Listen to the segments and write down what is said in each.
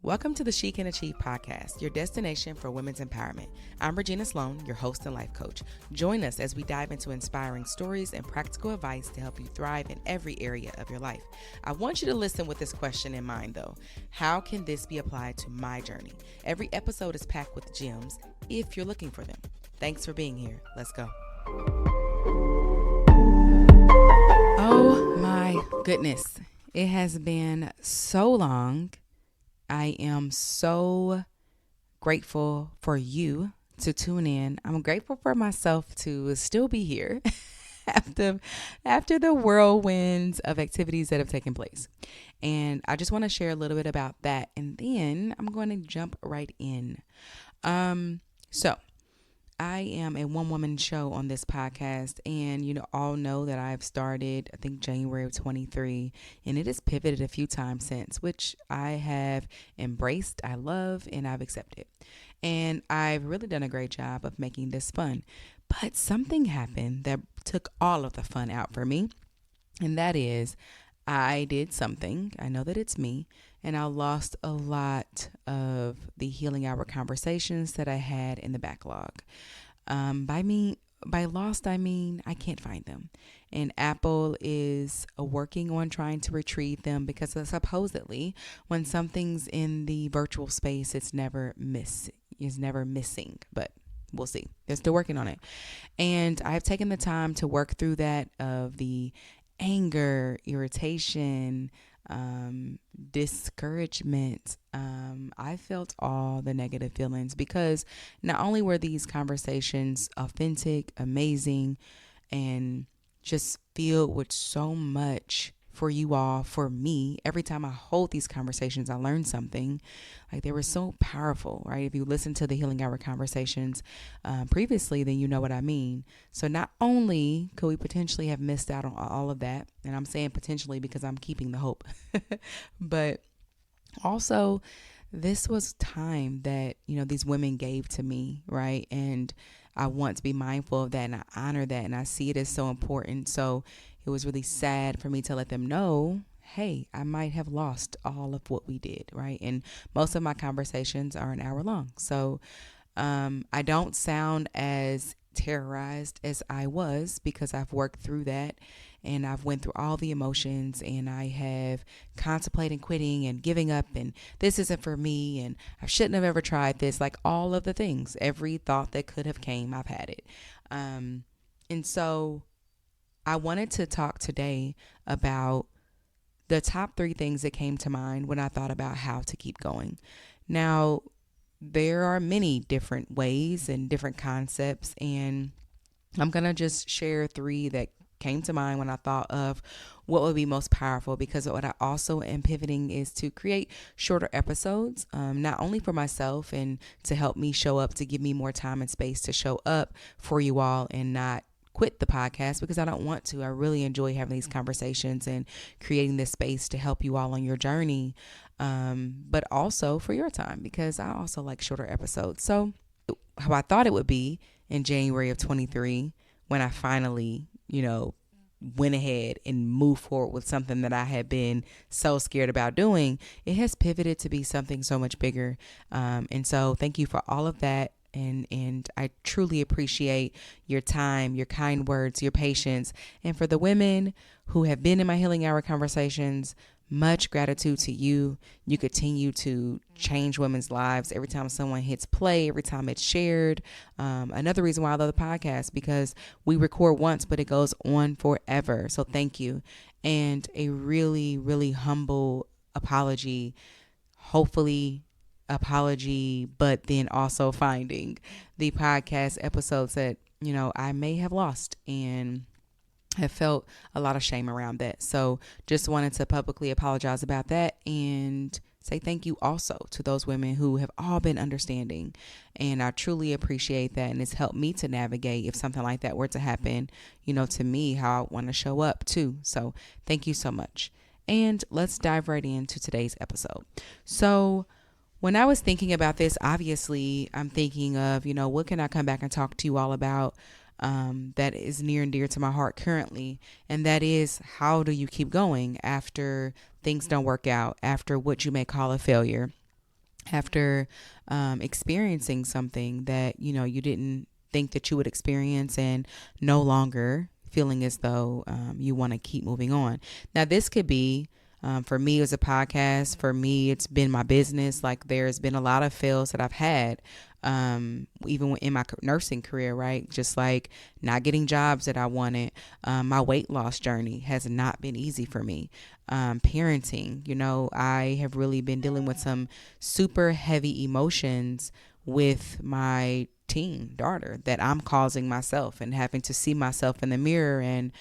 Welcome to the She Can Achieve podcast, your destination for women's empowerment. I'm Regina Sloan, your host and life coach. Join us as we dive into inspiring stories and practical advice to help you thrive in every area of your life. I want you to listen with this question in mind, though. How can this be applied to my journey? Every episode is packed with gems if you're looking for them. Thanks for being here. Let's go. Oh my goodness. It has been so long. I am so grateful for you to tune in. I'm grateful for myself to still be here after the whirlwinds of activities that have taken place. And I just want to share a little bit about that. And then I'm going to jump right in. So I am a one-woman show on this podcast, and you all know that I've started, I think, January of 23, and it has pivoted a few times since, which I have embraced, I love, and I've accepted. And I've really done a great job of making this fun. But something happened that took all of the fun out for me, and that is I did something, I know that it's me, and I lost a lot of the healing hour conversations that I had in the backlog. By lost, I mean I can't find them. And Apple is working on trying to retrieve them because supposedly when something's in the virtual space, it's never missing. But we'll see. They're still working on it. And I've taken the time to work through that of the anger, irritation, discouragement. I felt all the negative feelings because not only were these conversations authentic, amazing, and just filled with so much for you all, for me. Every time I hold these conversations, I learn something. Like, they were so powerful, right? If you listen to the Healing Hour conversations previously, then you know what I mean. So not only could we potentially have missed out on all of that, and I'm saying potentially because I'm keeping the hope, but also this was time that, these women gave to me, right? And I want to be mindful of that, and I honor that, and I see it as so important. So it was really sad for me to let them know, hey, I might have lost all of what we did, right? And most of my conversations are an hour long. So I don't sound as terrorized as I was because I've worked through that, and I've went through all the emotions, and I have contemplated quitting and giving up, and this isn't for me, and I shouldn't have ever tried this. Like, all of the things, every thought that could have came, I've had it. And so I wanted to talk today about the top 3 things that came to mind when I thought about how to keep going. Now, there are many different ways and different concepts, and I'm going to just share 3 that came to mind when I thought of what would be most powerful, because what I also am pivoting is to create shorter episodes, not only for myself and to help me show up, to give me more time and space to show up for you all and not quit the podcast, because I don't want to. I really enjoy having these conversations and creating this space to help you all on your journey, but also for your time, because I also like shorter episodes. So how I thought it would be in January of 23, when I finally, went ahead and moved forward with something that I had been so scared about doing, it has pivoted to be something so much bigger. And so thank you for all of that. And I truly appreciate your time, your kind words, your patience. And for the women who have been in my Healing Hour conversations, much gratitude to you. You continue to change women's lives every time someone hits play, every time it's shared. Another reason why I love the podcast, because we record once, but it goes on forever. So thank you. And a really, really humble apology, hopefully apology, but then also finding the podcast episodes that, I may have lost, and I felt a lot of shame around that. So just wanted to publicly apologize about that and say thank you also to those women who have all been understanding. And I truly appreciate that. And it's helped me to navigate if something like that were to happen, to me, how I want to show up too. So thank you so much. And let's dive right into today's episode. So when I was thinking about this, obviously I'm thinking of, what can I come back and talk to you all about? That is near and dear to my heart currently. And that is, how do you keep going after things don't work out, after what you may call a failure? after experiencing something that, you didn't think that you would experience, and no longer feeling as though you want to keep moving on. Now, this could be, for me, it was a podcast. For me, it's been my business. Like, there's been a lot of fails that I've had, even in my nursing career, right? Just like not getting jobs that I wanted. My weight loss journey has not been easy for me. Parenting, I have really been dealing with some super heavy emotions with my teen daughter that I'm causing myself, and having to see myself in the mirror and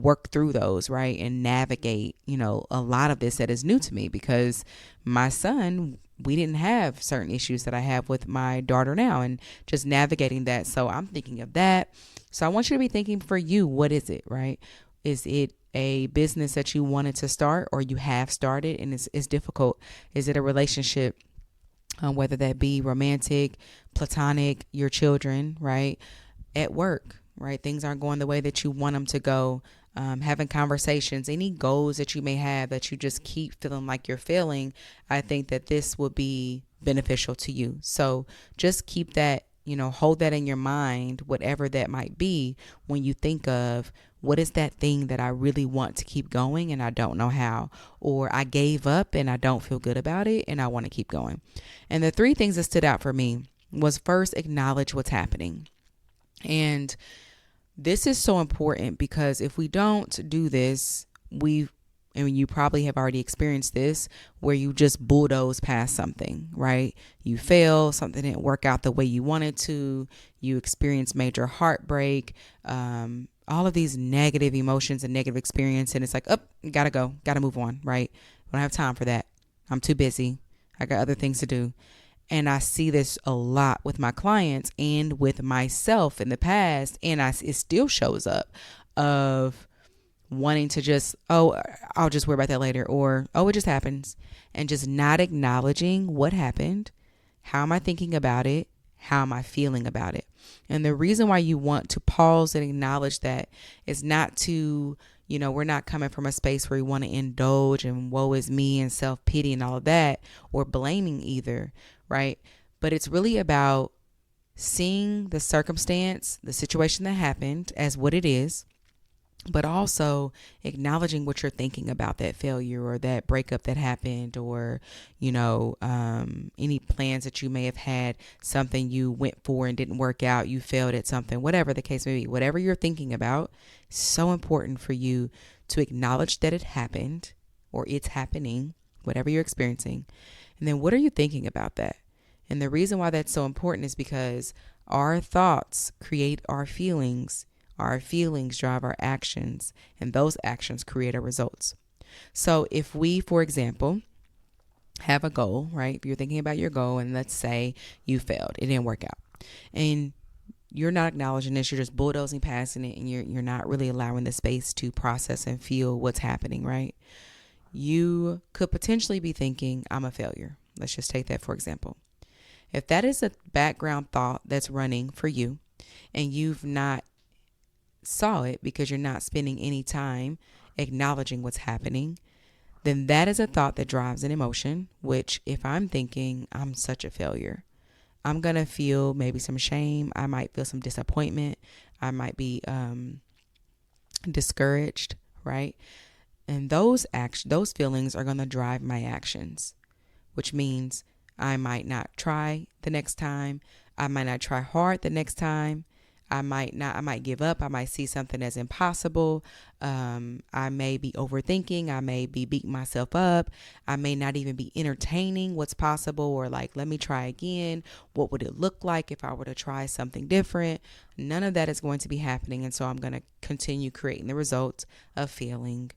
work through those, right? And navigate, a lot of this that is new to me, because my son, we didn't have certain issues that I have with my daughter now, and just navigating that. So I'm thinking of that. So I want you to be thinking, for you, what is it, right? Is it a business that you wanted to start, or you have started and it's difficult? Is it a relationship, whether that be romantic, platonic, your children, right? At work, right? Things aren't going the way that you want them to go. Having conversations, any goals that you may have that you just keep feeling like you're failing, I think that this will be beneficial to you. So just keep that, hold that in your mind, whatever that might be, when you think of what is that thing that I really want to keep going and I don't know how, or I gave up and I don't feel good about it and I want to keep going. And the three things that stood out for me was, first, acknowledge what's happening. And this is so important, because if we don't do this, and you probably have already experienced this, where you just bulldoze past something, right? You fail, something didn't work out the way you wanted to, you experience major heartbreak, all of these negative emotions and negative experience. And it's like, gotta go, gotta move on, right? I don't have time for that. I'm too busy. I got other things to do. And I see this a lot with my clients and with myself in the past. And it still shows up, of wanting to just, I'll just worry about that later. Or, it just happens. And just not acknowledging what happened. How am I thinking about it? How am I feeling about it? And the reason why you want to pause and acknowledge that is not to, we're not coming from a space where we want to indulge and woe is me and self-pity and all of that, or blaming either, right? But it's really about seeing the circumstance, the situation that happened, as what it is, but also acknowledging what you're thinking about that failure or that breakup that happened, or, any plans that you may have had, something you went for and didn't work out, you failed at something, whatever the case may be, whatever you're thinking about, so important for you to acknowledge that it happened, or it's happening, whatever you're experiencing. And then what are you thinking about that? And the reason why that's so important is because our thoughts create our feelings drive our actions, and those actions create our results. So if we, for example, have a goal, right? If you're thinking about your goal, and let's say you failed, it didn't work out, and you're not acknowledging this, you're just bulldozing past it, and you're not really allowing the space to process and feel what's happening, right? You could potentially be thinking, I'm a failure. Let's just take that for example. If that is a background thought that's running for you, and you've not saw it because you're not spending any time acknowledging what's happening, then that is a thought that drives an emotion, which, if I'm thinking I'm such a failure, I'm going to feel maybe some shame. I might feel some disappointment. I might be discouraged, right? And those feelings are going to drive my actions, which means I might not try the next time. I might not try hard the next time. I might give up. I might see something as impossible. I may be overthinking. I may be beating myself up. I may not even be entertaining what's possible, or like, let me try again. What would it look like if I were to try something different? None of that is going to be happening. And so I'm going to continue creating the results of failing,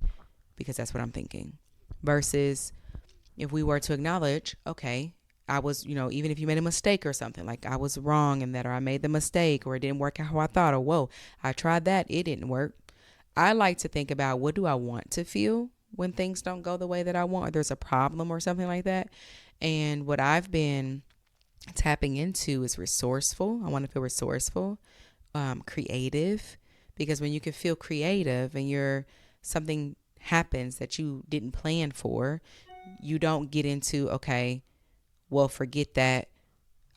because that's what I'm thinking. Versus if we were to acknowledge, okay, I was, even if you made a mistake or something, like I was wrong in that, or I made the mistake, or it didn't work out how I thought, or whoa, I tried that, it didn't work. I like to think about, what do I want to feel when things don't go the way that I want, or there's a problem or something like that. And what I've been tapping into is resourceful. I want to feel resourceful, creative, because when you can feel creative and something happens that you didn't plan for, you don't get into, okay, well, forget that.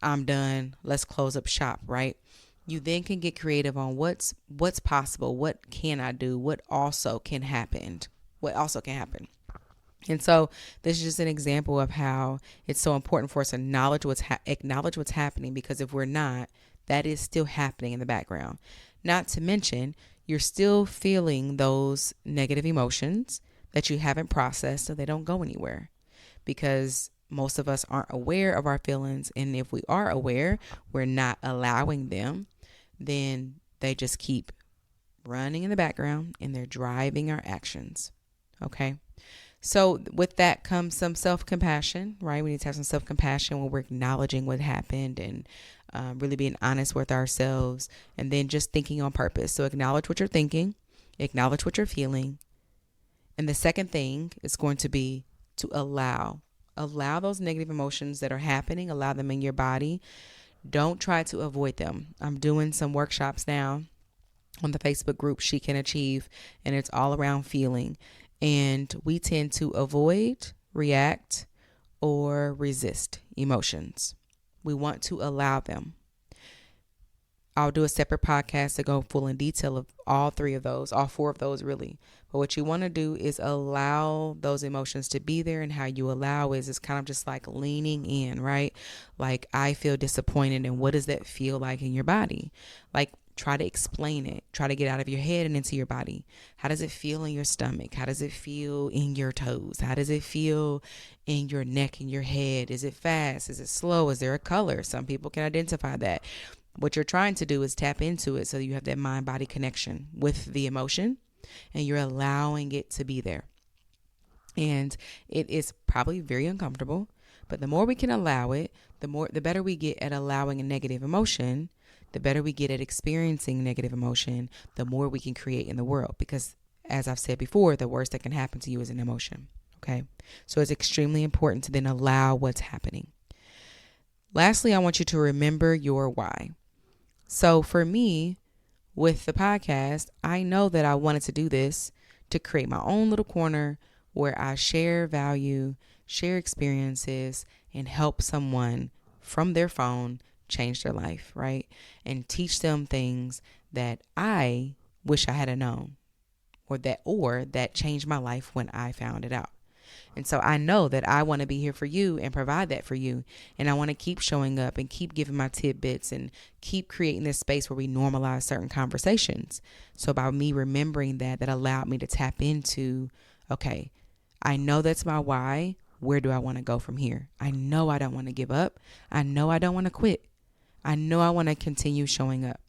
I'm done. Let's close up shop, right? You then can get creative on what's possible. What can I do? What also can happen? What also can happen? And so this is just an example of how it's so important for us to acknowledge what's happening, because if we're not, that is still happening in the background. Not to mention, you're still feeling those negative emotions that you haven't processed, so they don't go anywhere, because most of us aren't aware of our feelings. And if we are aware, we're not allowing them, then they just keep running in the background and they're driving our actions. Okay. So with that comes some self-compassion, right? We need to have some self-compassion when we're acknowledging what happened, and really being honest with ourselves, and then just thinking on purpose. So acknowledge what you're thinking, acknowledge what you're feeling. And the second thing is going to be to allow those negative emotions that are happening, allow them in your body. Don't try to avoid them. I'm doing some workshops now on the Facebook group She Can Achieve, and it's all around feeling. And we tend to avoid, react, or resist emotions. We want to allow them. I'll do a separate podcast to go full in detail of all three of those, all four of those really. But what you want to do is allow those emotions to be there. And how you allow is kind of just like leaning in, right? Like, I feel disappointed. And what does that feel like in your body? Like, try to explain it. Try to get out of your head and into your body. How does it feel in your stomach? How does it feel in your toes? How does it feel in your neck and your head? Is it fast? Is it slow? Is there a color? Some people can identify that. What you're trying to do is tap into it so you have that mind-body connection with the emotion, and you're allowing it to be there. And it is probably very uncomfortable, but the more we can allow it, the better we get at allowing a negative emotion, the better we get at experiencing negative emotion, the more we can create in the world. Because as I've said before, the worst that can happen to you is an emotion. Okay. So it's extremely important to then allow what's happening. Lastly, I want you to remember your why. So for me, with the podcast, I know that I wanted to do this to create my own little corner where I share value, share experiences, and help someone from their phone change their life, right? And teach them things that I wish I had known, or that changed my life when I found it out. And so I know that I want to be here for you and provide that for you. And I want to keep showing up and keep giving my tidbits and keep creating this space where we normalize certain conversations. So by me remembering that allowed me to tap into, okay, I know that's my why. Where do I want to go from here? I know I don't want to give up. I know I don't want to quit. I know I want to continue showing up.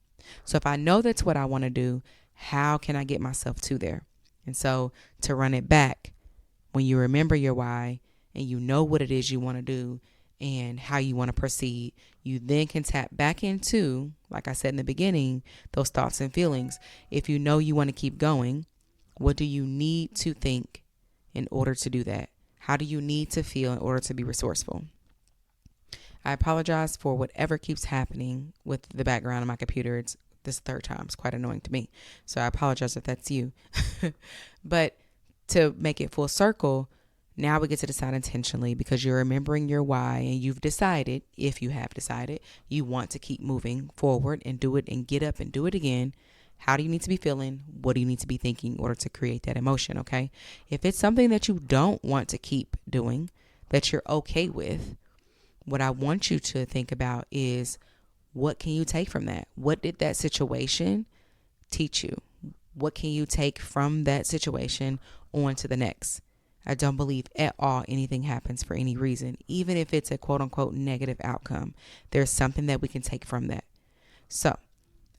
So if I know that's what I want to do, how can I get myself to there? And so to run it back, when you remember your why and you know what it is you want to do and how you want to proceed, you then can tap back into, like I said in the beginning, those thoughts and feelings. If you know you want to keep going, what do you need to think in order to do that? How do you need to feel in order to be resourceful? I apologize for whatever keeps happening with the background of my computer. It's this third time. It's quite annoying to me. So I apologize if that's you. But to make it full circle, now we get to decide intentionally, because you're remembering your why and you've decided, if you have decided, you want to keep moving forward and do it and get up and do it again. How do you need to be feeling? What do you need to be thinking in order to create that emotion? Okay. If it's something that you don't want to keep doing, that you're okay with, what I want you to think about is, what can you take from that? What did that situation teach you? What can you take from that situation on to the next? I don't believe at all anything happens for any reason, even if it's a quote unquote negative outcome. There's something that we can take from that. So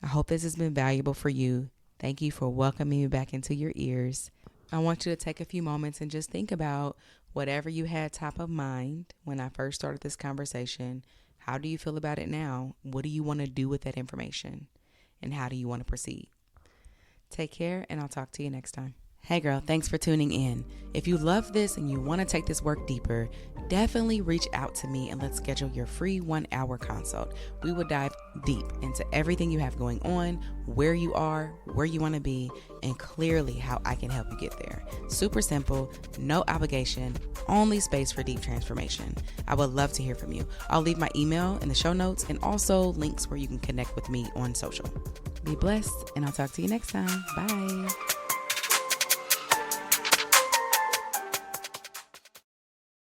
I hope this has been valuable for you. Thank you for welcoming me back into your ears. I want you to take a few moments and just think about whatever you had top of mind when I first started this conversation. How do you feel about it now? What do you want to do with that information? And how do you want to proceed? Take care, and I'll talk to you next time. Hey girl, thanks for tuning in. If you love this and you want to take this work deeper, definitely reach out to me and let's schedule your free 1-hour consult. We will dive deep into everything you have going on, where you are, where you want to be, and clearly how I can help you get there. Super simple, no obligation, only space for deep transformation. I would love to hear from you. I'll leave my email in the show notes and also links where you can connect with me on social. Be blessed, and I'll talk to you next time. Bye.